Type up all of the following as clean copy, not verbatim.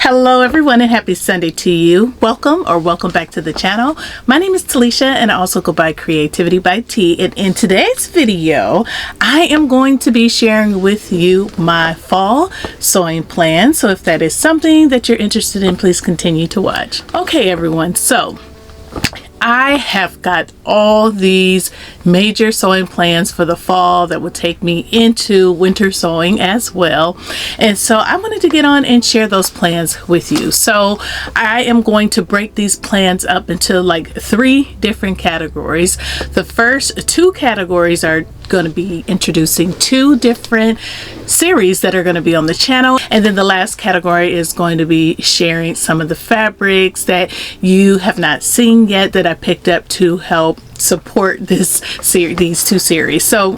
Hello everyone and happy Sunday to you. Welcome back to the channel. My name is Talisha and I also go by CreativiTeeByT, and in today's video I am going to be sharing with you my fall sewing plan. So if that is something that you're interested in, please continue to watch. Okay everyone, so I have got all these major sewing plans for the fall that will take me into winter sewing as well. And so I wanted to get on and share those plans with you. So I am going to break these plans up into like 3 different categories. The first 2 categories are going to be introducing 2 different series that are going to be on the channel, and then the last category is going to be sharing some of the fabrics that you have not seen yet that I picked up to help support this series, these 2 series. So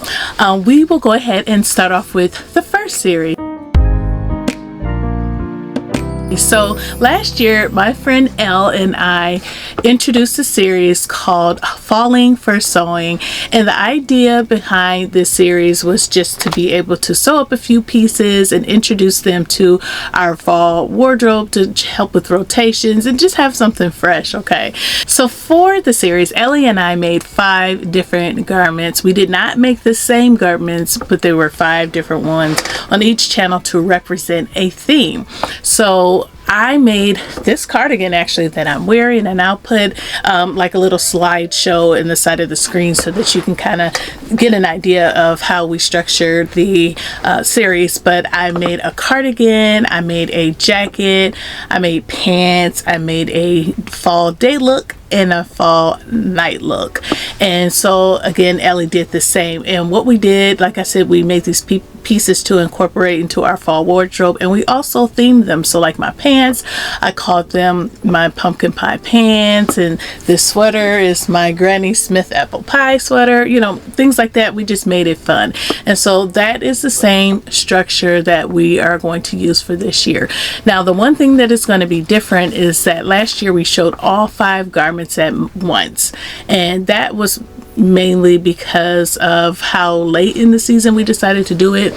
we will go ahead and start off with the first series. So last year my friend Elle and I introduced a series called Falling for Sewing, and the idea behind this series was just to be able to sew up a few pieces and introduce them to our fall wardrobe to help with rotations and just have something fresh. Okay, so for the series, Ellie and I made 5 different garments. We did not make the same garments, but there were 5 different ones on each channel to represent a theme. So I made this cardigan actually that I'm wearing, and I'll put like a little slideshow in the side of the screen so that you can kind of get an idea of how we structured the series. But I made a cardigan, I made a jacket, I made pants, I made a fall day look and a fall night look. And so again, Ellie did the same. And what we did, like I said, we made these pieces to incorporate into our fall wardrobe, and we also themed them. So like my pants, I called them my pumpkin pie pants, and this sweater is my Granny Smith apple pie sweater, you know, things like that. We just made it fun. And so that is the same structure that we are going to use for this year. Now the one thing that is going to be different is that last year we showed all 5 garments at once, and that was mainly because of how late in the season we decided to do it.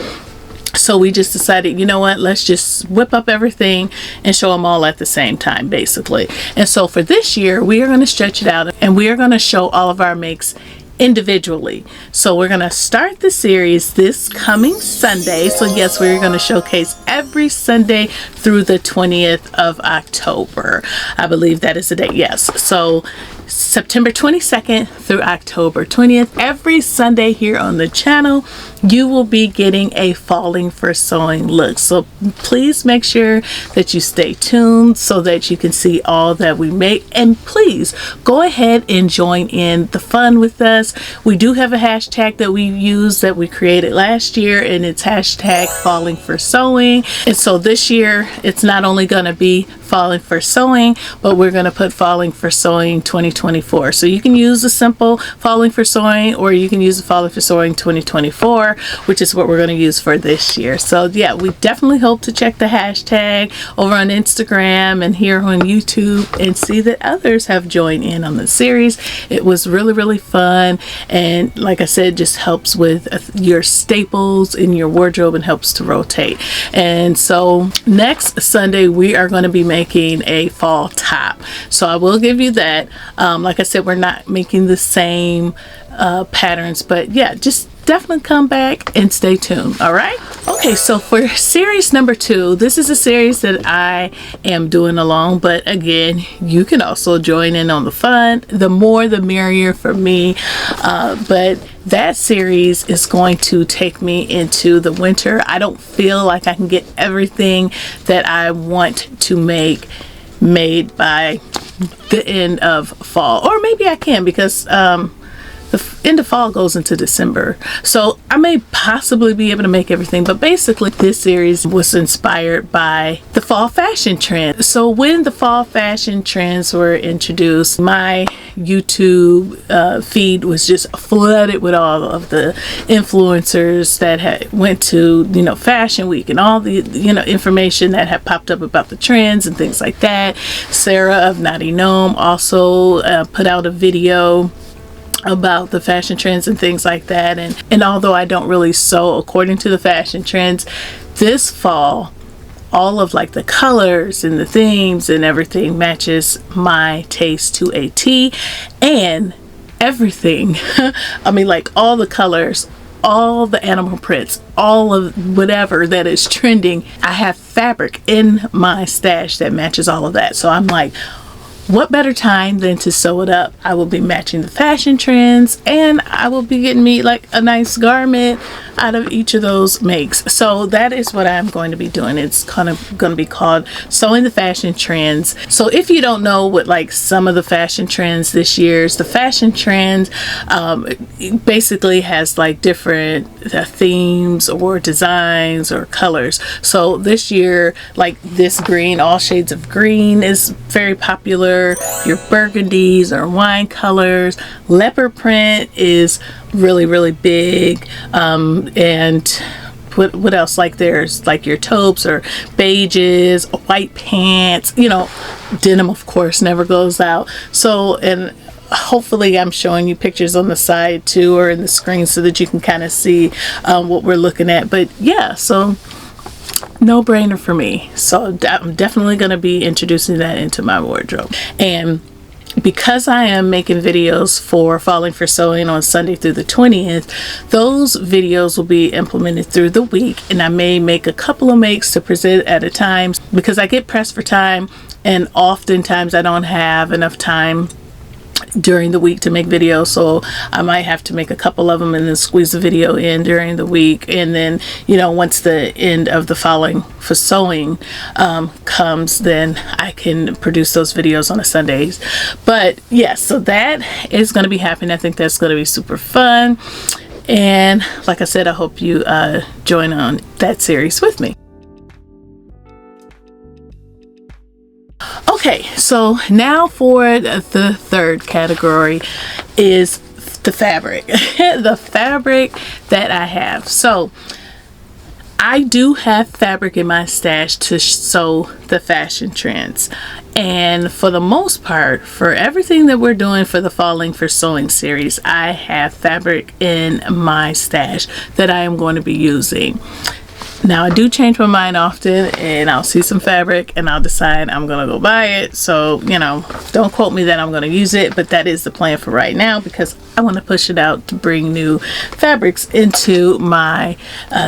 So we just decided, you know what, let's just whip up everything and show them all at the same time, basically. And so for this year, we are going to stretch it out and we are going to show all of our makes individually. So we're going to start the series this coming Sunday. So yes, we're going to showcase every Sunday through the 20th of October. I believe that is the date. Yes. So September 22nd through October 20th, every Sunday here on the channel, you will be getting a Falling for Sewing look. So please make sure that you stay tuned so that you can see all that we make, and please go ahead and join in the fun with us. We do have a hashtag that we use that we created last year, and it's hashtag Falling for Sewing. And so this year it's not only going to be Falling for Sewing, but we're going to put Falling for Sewing 2024. So you can use the simple Falling for Sewing, or you can use the Falling for Sewing 2024, which is what we're going to use for this year. So yeah, we definitely hope to check the hashtag over on Instagram and here on YouTube and see that others have joined in on the series. It was really fun, and like I said, just helps with your staples in your wardrobe and helps to rotate. And so next Sunday we are going to be making a fall top. So I will give you that. Like I said, we're not making the same patterns, but yeah, just definitely come back and stay tuned. All right. Okay, so for series number 2, this is a series that I am doing along, but again, you can also join in on the fun. The more the merrier for me. But that series is going to take me into the winter. I don't feel like I can get everything that I want to make made by the end of fall, or maybe I can, because the end of fall goes into December, so I may possibly be able to make everything. But basically this series was inspired by the fall fashion trend. So when the fall fashion trends were introduced, my YouTube feed was just flooded with all of the influencers that had went to, you know, Fashion Week and all the, you know, information that had popped up about the trends and things like that. Sarah of Naughty Gnome also put out a video about the fashion trends and things like that, and although I don't really sew according to the fashion trends, this fall all of like the colors and the themes and everything matches my taste to a T. And everything, I mean, like all the colors, all the animal prints, all of whatever that is trending, I have fabric in my stash that matches all of that. So I'm like, what better time than to sew it up? I will be matching the fashion trends, and I will be getting me like a nice garment out of each of those makes. So that is what I'm going to be doing. It's kind of going to be called Sewing the Fashion Trends. So if you don't know what like some of the fashion trends this year's, the fashion trends basically has like different themes or designs or colors. So this year, like this green, all shades of green is very popular. Your burgundies or wine colors. Leopard print is really big. And what else? Like there's like your taupes or beiges, white pants, you know, denim of course never goes out. So, and hopefully I'm showing you pictures on the side too, or in the screen, so that you can kind of see what we're looking at. But yeah, so no brainer for me. So I'm definitely going to be introducing that into my wardrobe. And because I am making videos for Falling for Sewing on Sunday through the 20th, those videos will be implemented through the week, and I may make a couple of makes to present at a time because I get pressed for time, and oftentimes I don't have enough time during the week to make videos, so I might have to make a couple of them and then squeeze the video in during the week. And then, you know, once the end of the Falling for Sewing comes, then I can produce those videos on a Sundays. But yes, so that is going to be happening. I think that's going to be super fun, and like I said, I hope you join on that series with me. Okay, so now for the third category is the fabric. The fabric that I have. So I do have fabric in my stash to sew the fashion trends, and for the most part, for everything that we're doing for the Falling for Sewing series, I have fabric in my stash that I am going to be using. Now I do change my mind often, and I'll see some fabric and I'll decide I'm gonna go buy it. So, you know, don't quote me that I'm gonna use it, but that is the plan for right now because I want to push it out to bring new fabrics into my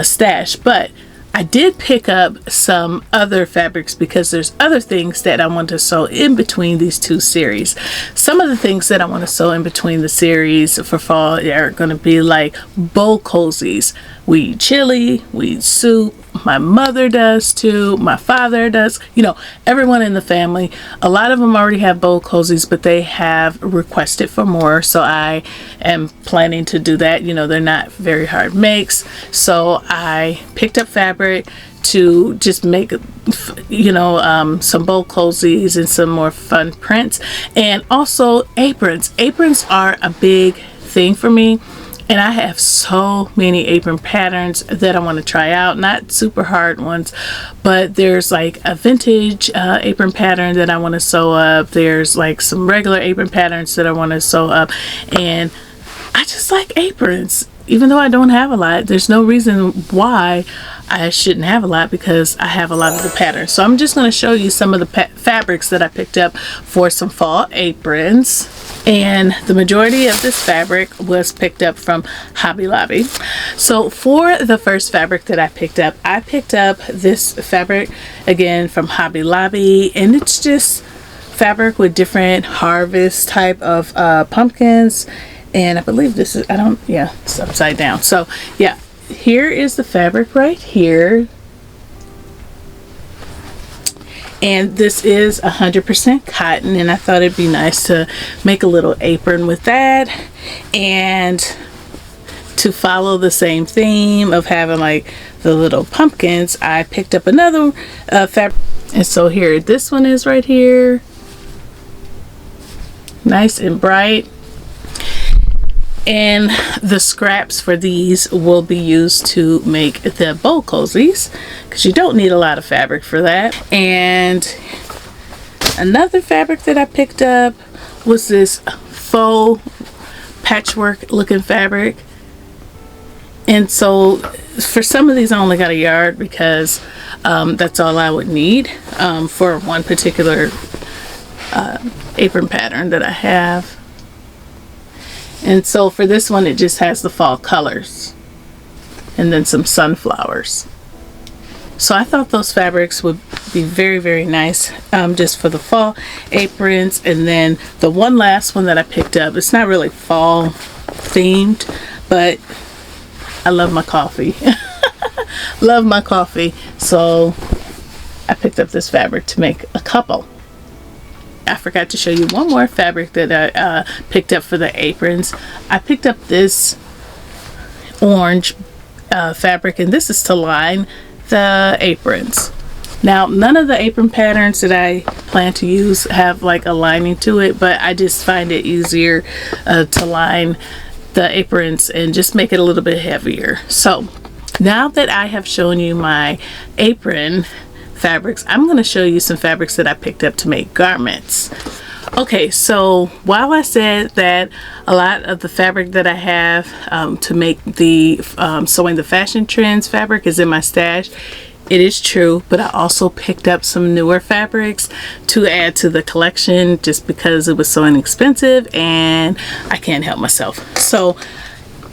stash. But I did pick up some other fabrics because there's other things that I want to sew in between these two series. Some of the things that I want to sew in between the series for fall are going to be like bowl cozies. We eat chili, we eat soup. My mother does too. My father does. You know, everyone in the family. A lot of them already have bowl cozies, but they have requested for more. So I am planning to do that. You know, they're not very hard makes. So I picked up fabric to just make, you know, some bowl cozies and some more fun prints. And also aprons. Aprons are a big thing for me. And I have so many apron patterns that I want to try out. Not super hard ones, but there's like a vintage apron pattern that I want to sew up. There's like some regular apron patterns that I want to sew up. And I just like aprons. Even though I don't have a lot, there's no reason why I shouldn't have a lot because I have a lot of the patterns. So I'm just going to show you some of the fabrics that I picked up for some fall aprons. And the majority of this fabric was picked up from Hobby Lobby. So for the first fabric that I picked up this fabric again from Hobby Lobby, and it's just fabric with different harvest type of pumpkins. And I believe this is, it's upside down. So yeah, here is the fabric right here. And this is 100% cotton, and I thought it'd be nice to make a little apron with that, and to follow the same theme of having like the little pumpkins, I picked up another fabric. And so here, this one is right here, nice and bright. And the scraps for these will be used to make the bowl cozies because you don't need a lot of fabric for that. And another fabric that I picked up was this faux patchwork looking fabric. And so for some of these I only got a yard because That's all I would need for one particular apron pattern that I have. And so for this one, it just has the fall colors and then some sunflowers. So I thought those fabrics would be very, very nice just for the fall aprons. And then the one last one that I picked up, it's not really fall themed, but I love my coffee. Love my coffee. So I picked up this fabric to make a couple. I forgot to show you one more fabric that I picked up for the aprons. I picked up this orange fabric, and this is to line the aprons. Now, none of the apron patterns that I plan to use have like a lining to it, but I just find it easier to line the aprons and just make it a little bit heavier. So now that I have shown you my apron fabrics, I'm going to show you some fabrics that I picked up to make garments. Okay, so while I said that a lot of the fabric that I have to make the sewing the fashion trends fabric is in my stash, it is true, but I also picked up some newer fabrics to add to the collection just because it was so inexpensive and I can't help myself. So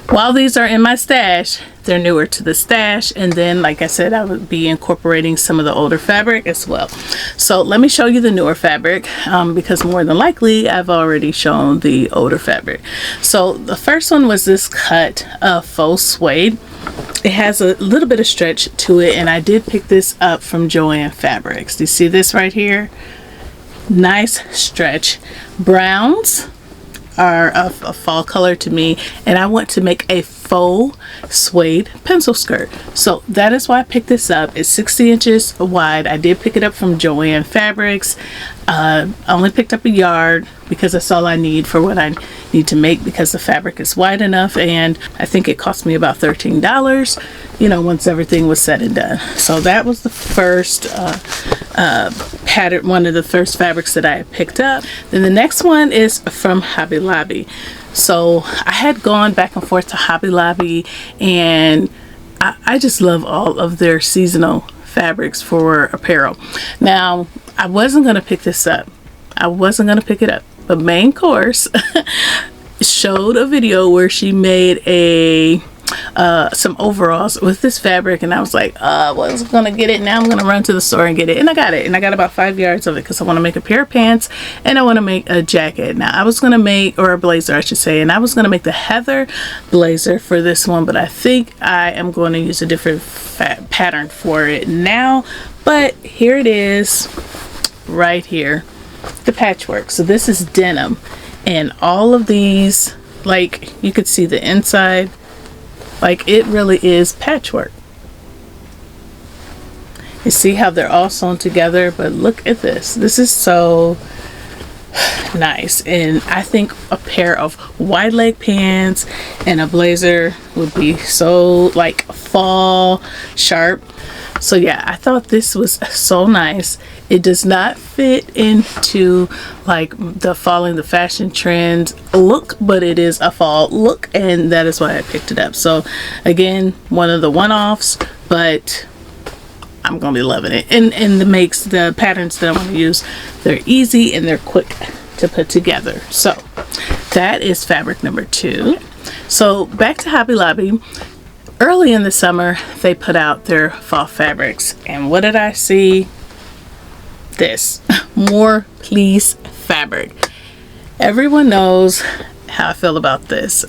while these are in my stash, they're newer to the stash, and then like I said, I would be incorporating some of the older fabric as well. So let me show you the newer fabric because more than likely I've already shown the older fabric. So the first one was this cut of faux suede. It has a little bit of stretch to it, and I did pick this up from Joann Fabrics. Do you see this right here? Nice stretch. Browns are a fall color to me, and I want to make a faux suede pencil skirt. So that is why I picked this up. It's 60 inches wide. I did pick it up from Joann Fabrics. I only picked up a yard because that's all I need for what I need to make, because the fabric is wide enough, and I think it cost me about $13, you know, once everything was said and done. So that was the first pattern, one of the first fabrics that I picked up. Then the next one is from Hobby Lobby. So I had gone back and forth to Hobby Lobby, and I just love all of their seasonal fabrics for apparel. Now, I wasn't going to pick this up. I wasn't going to pick it up. But Main Course showed a video where she made a some overalls with this fabric, and I was like, I wasn't gonna get it. Now I'm gonna run to the store and get it, and I got it, and I got about 5 yards of it because I want to make a pair of pants and I want to make a jacket. Now I was gonna make, or a blazer I should say, and I was gonna make the heather blazer for this one, but I think I am going to use a different pattern for it now. But here it is right here, the patchwork. So this is denim, and all of these, like, you could see the inside, like, it really is patchwork. You see how they're all sewn together, but look at this. This is so nice, and I think a pair of wide leg pants and a blazer would be so like fall sharp. So yeah, I thought this was so nice. It does not fit into like the following the fashion trends look, but it is a fall look, and that is why I picked it up. So again, one of the one-offs, but I'm gonna be loving it. And the patterns that I'm gonna use, they're easy and they're quick to put together. So that is fabric number 2. So back to Hobby Lobby. Early in the summer, they put out their fall fabrics, and what did I see? This more please fabric. Everyone knows how I feel about this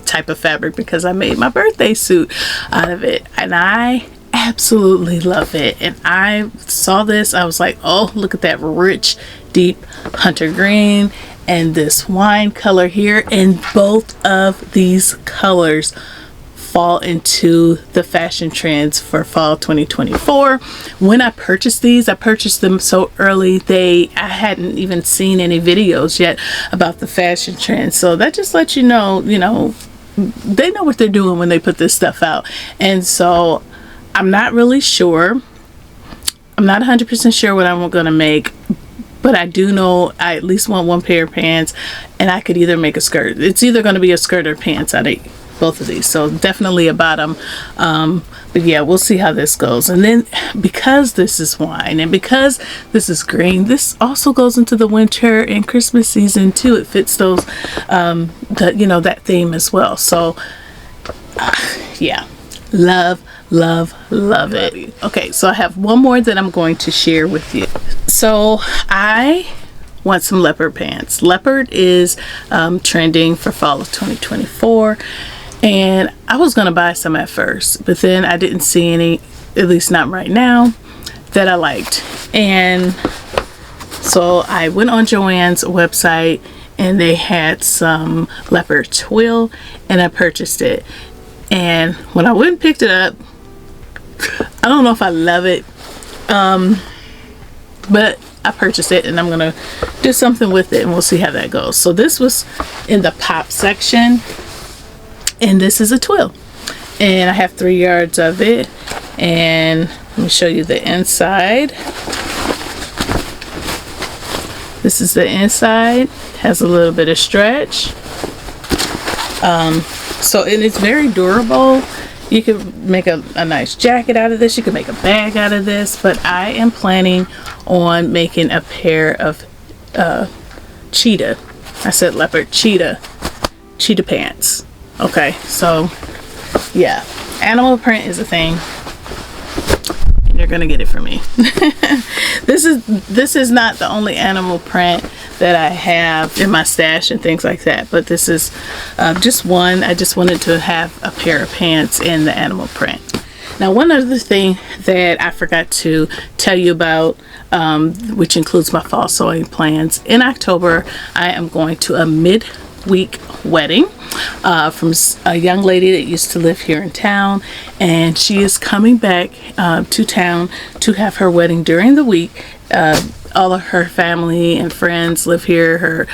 type of fabric because I made my birthday suit out of it, and I absolutely love it. And I saw this, I was like, oh, look at that rich deep hunter green and this wine color here, and both of these colors fall into the fashion trends for fall 2024. When I purchased these, I purchased them so early I hadn't even seen any videos yet about the fashion trends. So that just lets you know, they know what they're doing when they put this stuff out. And so I'm not really sure. I'm not 100% sure what I'm going to make, but I do know I at least want one pair of pants, and I could either make a skirt. It's either going to be a skirt or pants out of both of these. So definitely a bottom, But yeah, we'll see how this goes. And then because this is wine and because this is green, this also goes into the winter and Christmas season too. It fits those, that theme as well. So yeah, love it. Okay, so I have one more that I'm going to share with you. So I want some leopard pants. Leopard is trending for fall of 2024. And I was going to buy some at first, but then I didn't see any, at least not right now, that I liked. And so I went on Joann's website and they had some leopard twill and I purchased it. And when I went and picked it up, I don't know if I love it, but I purchased it and I'm going to do something with it and we'll see how that goes. So this was in the pop section. And this is a twill, and I have 3 yards of it, and let me show you the inside. This is the inside, has a little bit of stretch, so and it's very durable. You could make a nice jacket out of this, you could make a bag out of this, but I am planning on making a pair of cheetah pants. Okay, so yeah, animal print is a thing, and you're gonna get it from me. This is not the only animal print that I have in my stash and things like that, but this is just one. I just wanted to have a pair of pants in the animal print. Now, one other thing that I forgot to tell you about, which includes my fall sewing plans. In October, I am going to a midweek wedding from a young lady that used to live here in town, and she is coming back to town to have her wedding during the week. All of her family and friends live here. Her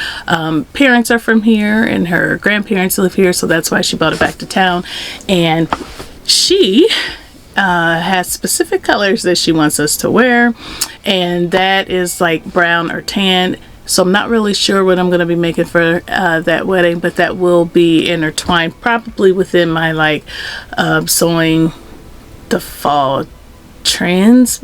parents are from here and her grandparents live here, so that's why she brought it back to town. And she has specific colors that she wants us to wear, and that is like brown or tan. So I'm not really sure what I'm going to be making for that wedding, but that will be intertwined probably within my sewing the fall trends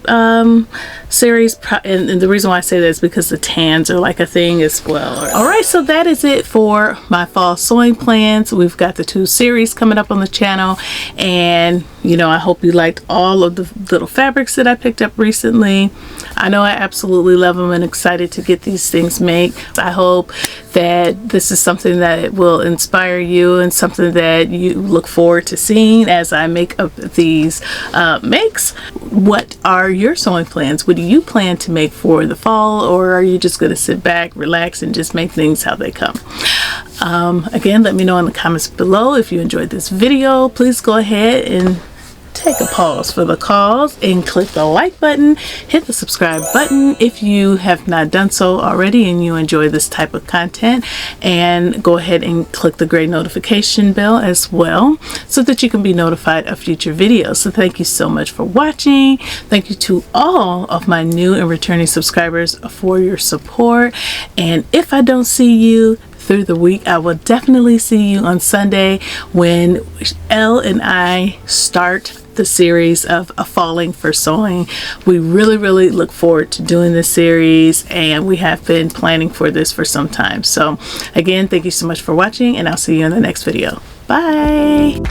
series, and the reason why I say that is because the tans are like a thing as well. Alright, so that is it for my fall sewing plans. We've got the 2 series coming up on the channel, and I hope you liked all of the little fabrics that I picked up recently. I know I absolutely love them and excited to get these things made. I hope that this is something that will inspire you and something that you look forward to seeing as I make up these makes. What are your sewing plans? What do you plan to make for the fall, or are you just going to sit back, relax, and just make things how they come? Again, let me know in the comments below if you enjoyed this video. Please go ahead and take a pause for the cause and click the like button, hit the subscribe button if you have not done so already and you enjoy this type of content, and go ahead and click the gray notification bell as well so that you can be notified of future videos. So thank you so much for watching. Thank you to all of my new and returning subscribers for your support, and if I don't see you through the week, I will definitely see you on Sunday when Elle and I start the series of Falling for Sewing. We really look forward to doing this series, and we have been planning for this for some time. So again, thank you so much for watching, and I'll see you in the next video. Bye.